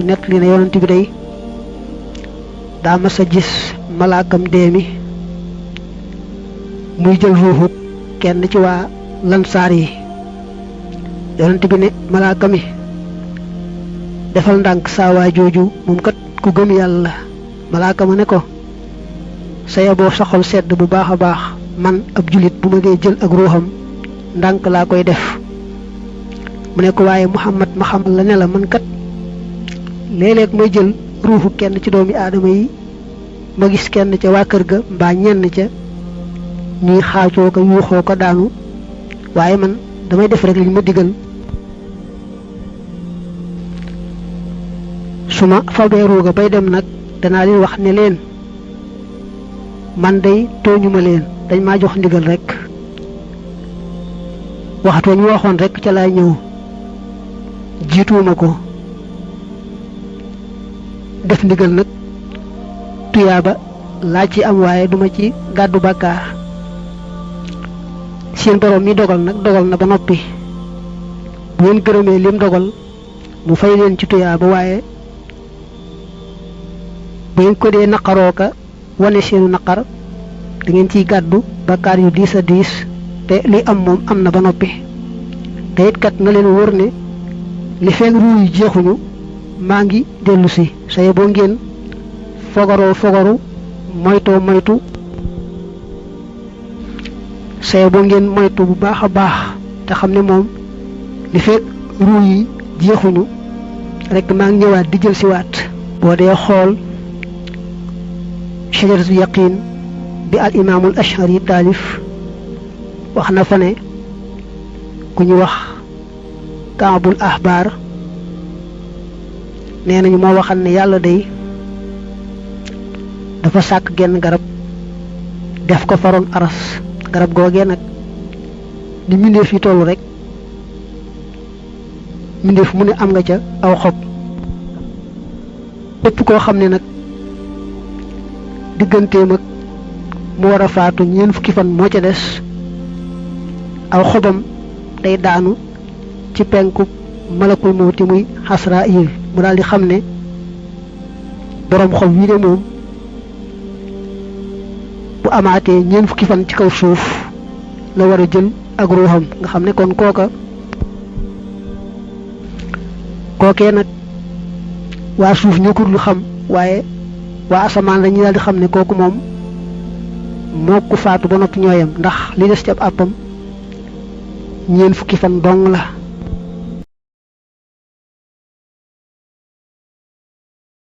net li ne yonent bi day daa mas a gis malaakam dee mi muy jël ruuxu kenn ci waa lansaar yi yonent bi ne malaaka mi defal ndànk saa waa jooju moom kat ku gëm yàlla malaaka ma ne ko saya boo sa xol sedd bu baax a baax man ab julit bu ma dee jël ak ruuxam ndànk laa koy def mu ne ko waaye Muhammad ma xamal la ne la man kat léeg-léeg may jël ruuxu kenn ci doomi aadama yi ma gis kenn ca waa kër ga mbaa ñenn ca ñuy xaacoo ko yuuxoo ko daanu waaye man damay def rek liñ ma digal su ma fabee ruuga bay dem nag danaa leen wax ne leen man day tooñuma leen dañ maa jox ndigal rek waxtu ñu waxoon rek ca laay ñëw jiituwuma ko def ndigal nag tuyaaba laa ci am waaye duma ci gàddu bàkkaar seen borom mi dogal nag dogal na ba noppi bu ngeen gërëmee lim dogal mu fay leen ci tuyaaba waaye bu ngeen ko dee naqaroo ka wane seenu naqar da ngeen ciy gàddu bàkkaar yu diis a diis te li am moom am na ba noppi te it kat na leen wóor ne li feeg ruu yu jeexuñu maa ngi dellu si saye boo ngeen fogaru moytoo moytu saye boo ngeen moytu bu baax a baax te xam ne moom li feeg ruu yi jeexuñu rek maa ngi ñëwaat di jël si waat boo dee xool shajaratu yaqin bi al imaamul ashari taalif wax na fa ne ku ñu wax kaabul ahbaar nee nañu moo waxal ne yàlla day dafa sàkk genn garab def ko faroon aras garab googee nag ni mbindeef yi tollu rek mbindeef mu ne am nga ca aw xob lépp koo xam ne nag digganteem ak mu war a faatu ñeent fukki fan moo ca des aw xobam day daanu ci penku malakul mawti muy Asraayil mu daal di xam ne boroom xob wii de moom bu amaatee ñeent fukki fan ci kaw suuf la war a jël ak ruuxam nga xam ne kon kookee nag waa suuf ñoo ko dul xam waaye waa asamaan dañuy daal di xam ne kooku moom moo ku faatu ba noppi ñooyam ndax li des ci ab àppam ñeent fukki fan dong la